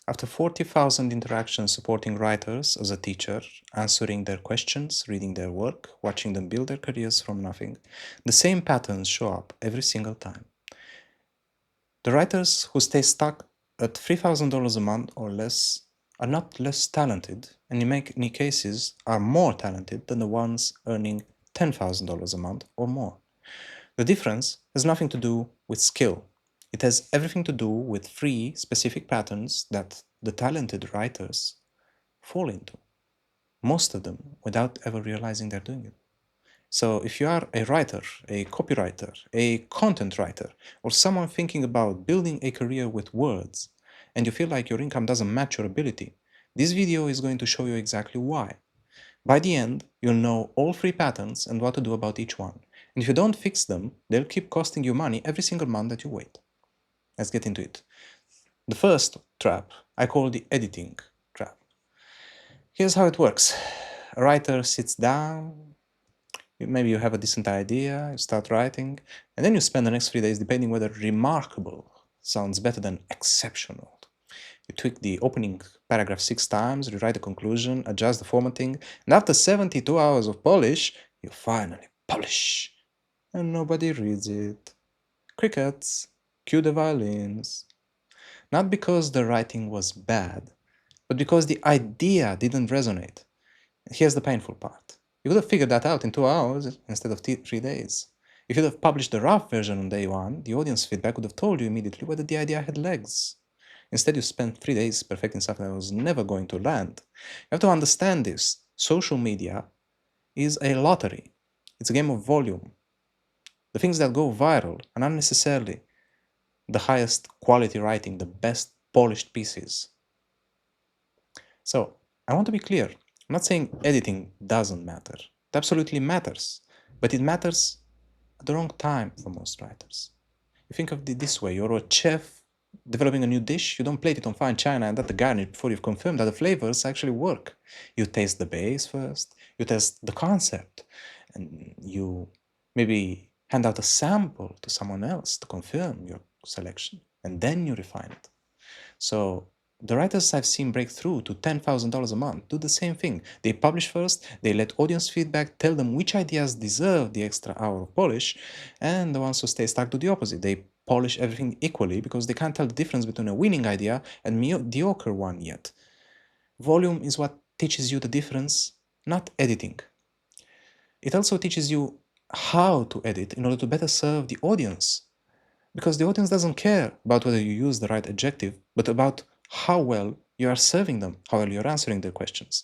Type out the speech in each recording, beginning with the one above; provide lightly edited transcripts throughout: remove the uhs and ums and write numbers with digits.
After 40,000 interactions supporting writers as a teacher, answering their questions, reading their work, watching them build their careers from nothing, the same patterns show up every single time. The writers who stay stuck at $3,000 a month or less are not less talented, and in many cases are more talented than the ones earning $10,000 a month or more. The difference has nothing to do with skill. It has everything to do with three specific patterns that the talented writers fall into, most of them without ever realizing they're doing it. So if you are a writer, a copywriter, a content writer, or someone thinking about building a career with words, and you feel like your income doesn't match your ability, this video is going to show you exactly why. By the end, you'll know all three patterns and what to do about each one. And if you don't fix them, they'll keep costing you money every single month that you wait. Let's get into it. The first trap I call the editing trap. Here's how it works. A writer sits down, maybe you have a decent idea, you start writing, and then you spend the next 3 days debating whether remarkable sounds better than exceptional. You tweak the opening paragraph 6 times, rewrite the conclusion, adjust the formatting, and after 72 hours of polish, you finally publish. And nobody reads it. Crickets. Cue the violins. Not because the writing was bad, but because the idea didn't resonate. Here's the painful part. You could have figured that out in 2 hours instead of 3 days. If you'd have published the rough version on day 1, the audience feedback would have told you immediately whether the idea had legs. Instead, you spent 3 days perfecting something that was never going to land. You have to understand this. Social media is a lottery. It's a game of volume. The things that go viral are not necessarily the highest quality writing, the best polished pieces. So, I want to be clear. I'm not saying editing doesn't matter. It absolutely matters. But it matters at the wrong time for most writers. You think of it this way. You're a chef developing a new dish. You don't plate it on fine china and add the garnish before you've confirmed that the flavors actually work. You taste the base first. You test the concept. And you maybe hand out a sample to someone else to confirm your selection. And then you refine it. So the writers I've seen break through to $10,000 a month do the same thing. They publish first, they let audience feedback tell them which ideas deserve the extra hour of polish, and the ones who stay stuck do the opposite. They polish everything equally because they can't tell the difference between a winning idea and mediocre one yet. Volume is what teaches you the difference, not editing. It also teaches you how to edit in order to better serve the audience. Because the audience doesn't care about whether you use the right adjective, but about how well you are serving them, how well you're answering their questions.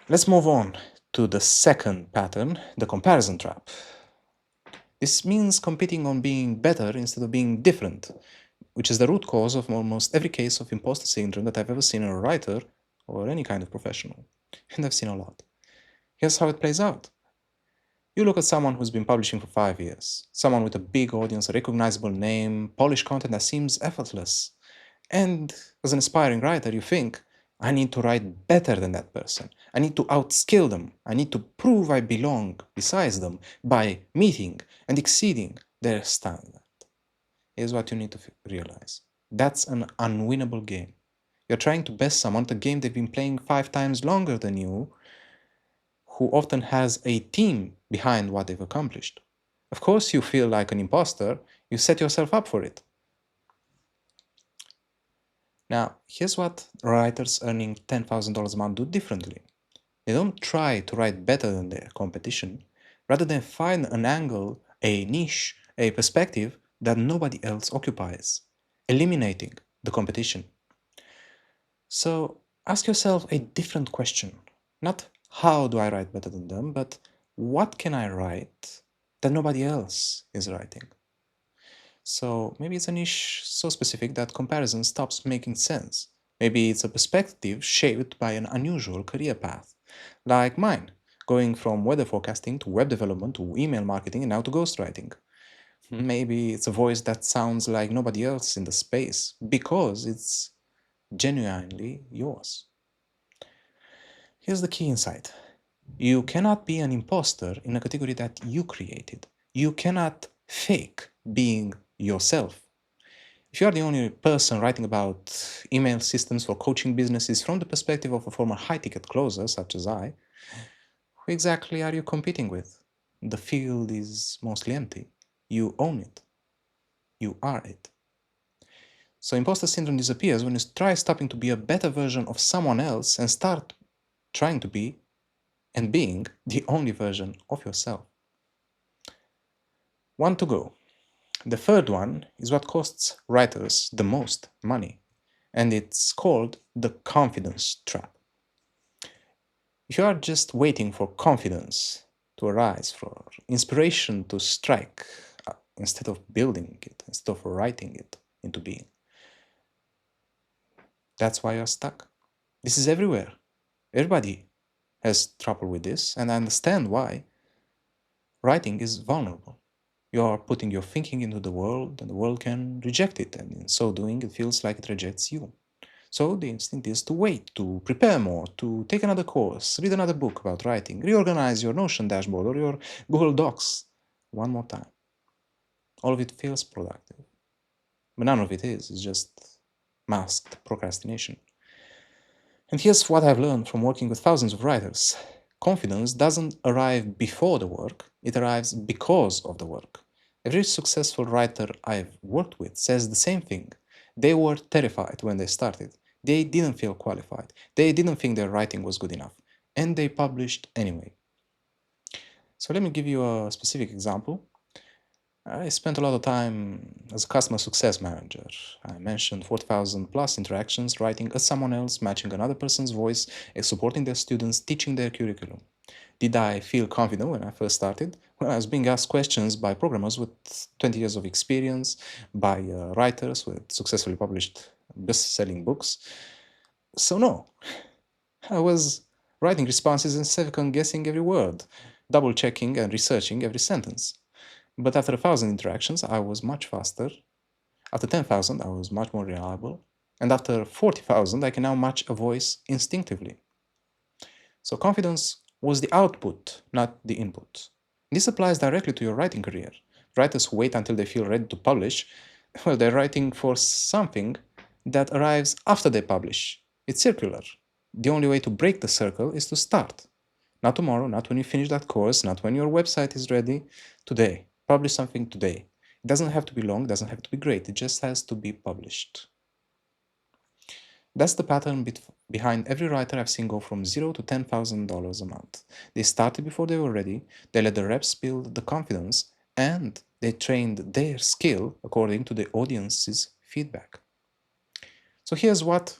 Let's move on to the second pattern, the comparison trap. This means competing on being better instead of being different, which is the root cause of almost every case of imposter syndrome that I've ever seen in a writer or any kind of professional. And I've seen a lot. Here's how it plays out. You look at someone who's been publishing for 5 years, someone with a big audience, a recognizable name, polished content that seems effortless. And as an aspiring writer, you think, I need to write better than that person. I need to outskill them. I need to prove I belong besides them by meeting and exceeding their standard. Here's what you need to realize. That's an unwinnable game. You're trying to best someone at a game they've been playing 5 times longer than you, who often has a team behind what they've accomplished. Of course, you feel like an imposter. You set yourself up for it. Now, here's what writers earning $10,000 a month do differently. They don't try to write better than their competition. Rather, they find an angle, a niche, a perspective that nobody else occupies, eliminating the competition. So ask yourself a different question. Not how do I write better than them, but what can I write that nobody else is writing? So maybe it's a niche so specific that comparison stops making sense. Maybe it's a perspective shaped by an unusual career path, like mine, going from weather forecasting to web development to email marketing and now to ghostwriting. Maybe it's a voice that sounds like nobody else in the space because it's genuinely yours. Here's the key insight. You cannot be an imposter in a category that you created. You cannot fake being yourself. If you are the only person writing about email systems for coaching businesses from the perspective of a former high-ticket closer, such as I, who exactly are you competing with? The field is mostly empty. You own it. You are it. So imposter syndrome disappears when you try stopping to be a better version of someone else and start trying to be and being the only version of yourself. One to go. The third one is what costs writers the most money, and it's called the confidence trap. If you are just waiting for confidence to arise, for inspiration to strike, instead of building it, instead of writing it into being, that's why you're stuck. This is everywhere. Everybody has trouble with this, and I understand why. Writing is vulnerable. You are putting your thinking into the world, and the world can reject it, and in so doing, it feels like it rejects you. So the instinct is to wait, to prepare more, to take another course, read another book about writing, reorganize your Notion dashboard or your Google Docs one more time. All of it feels productive, but none of it is. It's just masked procrastination. And here's what I've learned from working with thousands of writers. Confidence doesn't arrive before the work, it arrives because of the work. Every successful writer I've worked with says the same thing. They were terrified when they started. They didn't feel qualified. They didn't think their writing was good enough. And they published anyway. So let me give you a specific example. I spent a lot of time as a customer success manager. I mentioned 40,000 plus interactions, writing as someone else, matching another person's voice, supporting their students, teaching their curriculum. Did I feel confident when I first started? Well, I was being asked questions by programmers with 20 years of experience, by writers who had successfully published best-selling books. So no, I was writing responses and second-guessing every word, double-checking and researching every sentence. But after 1,000 interactions, I was much faster. After 10,000, I was much more reliable. And after 40,000, I can now match a voice instinctively. So confidence was the output, not the input. This applies directly to your writing career. Writers who wait until they feel ready to publish, well, they're writing for something that arrives after they publish. It's circular. The only way to break the circle is to start. Not tomorrow, not when you finish that course, not when your website is ready. Today. Publish something today. It doesn't have to be long, it doesn't have to be great, it just has to be published. That's the pattern behind every writer I've seen go from $0 to $10,000 a month. They started before they were ready, they let the reps build the confidence, and they trained their skill according to the audience's feedback. So here's what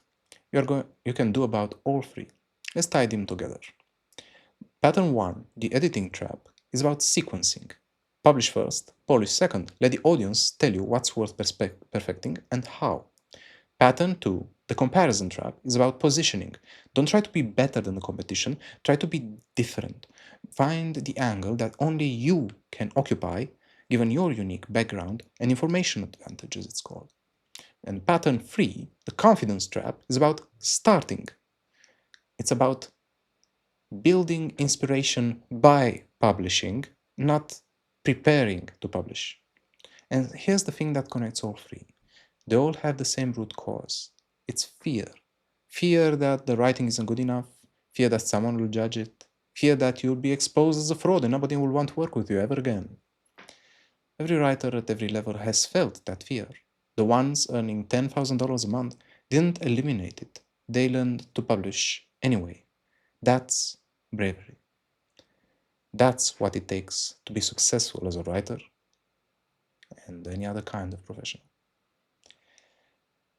you can do about all three. Let's tie them together. Pattern 1, the editing trap, is about sequencing. Publish first, polish second. Let the audience tell you what's worth perfecting and how. Pattern 2, the comparison trap, is about positioning. Don't try to be better than the competition, try to be different. Find the angle that only you can occupy, given your unique background and information advantage, as it's called. And pattern 3, the confidence trap, is about starting. It's about building inspiration by publishing, not preparing to publish. And here's the thing that connects all three. They all have the same root cause. It's fear. Fear that the writing isn't good enough, fear that someone will judge it, fear that you'll be exposed as a fraud and nobody will want to work with you ever again. Every writer at every level has felt that fear. The ones earning $10,000 a month didn't eliminate it. They learned to publish anyway. That's bravery. That's what it takes to be successful as a writer and any other kind of professional.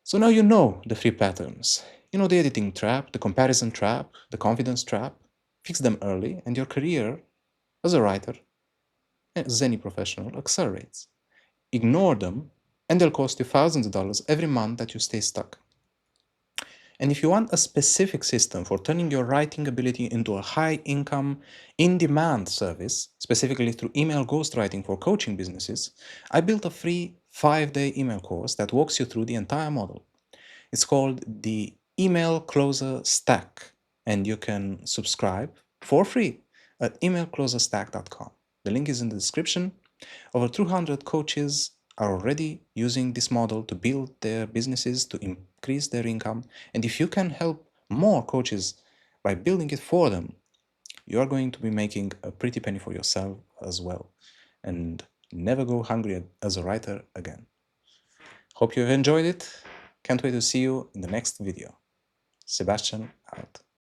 So now you know the three patterns. You know the editing trap, the comparison trap, the confidence trap. Fix them early and your career as a writer, as any professional, accelerates. Ignore them and they'll cost you thousands of dollars every month that you stay stuck. And if you want a specific system for turning your writing ability into a high-income, in-demand service, specifically through email ghostwriting for coaching businesses, I built a free 5-day email course that walks you through the entire model. It's called the Email Closer Stack, and you can subscribe for free at emailcloserstack.com. The link is in the description. Over 200 coaches are already using this model to build their businesses, to increase their income. And if you can help more coaches by building it for them, you are going to be making a pretty penny for yourself as well, and never go hungry as a writer again. Hope you've enjoyed it. Can't wait to see you in the next video. Sebastian out.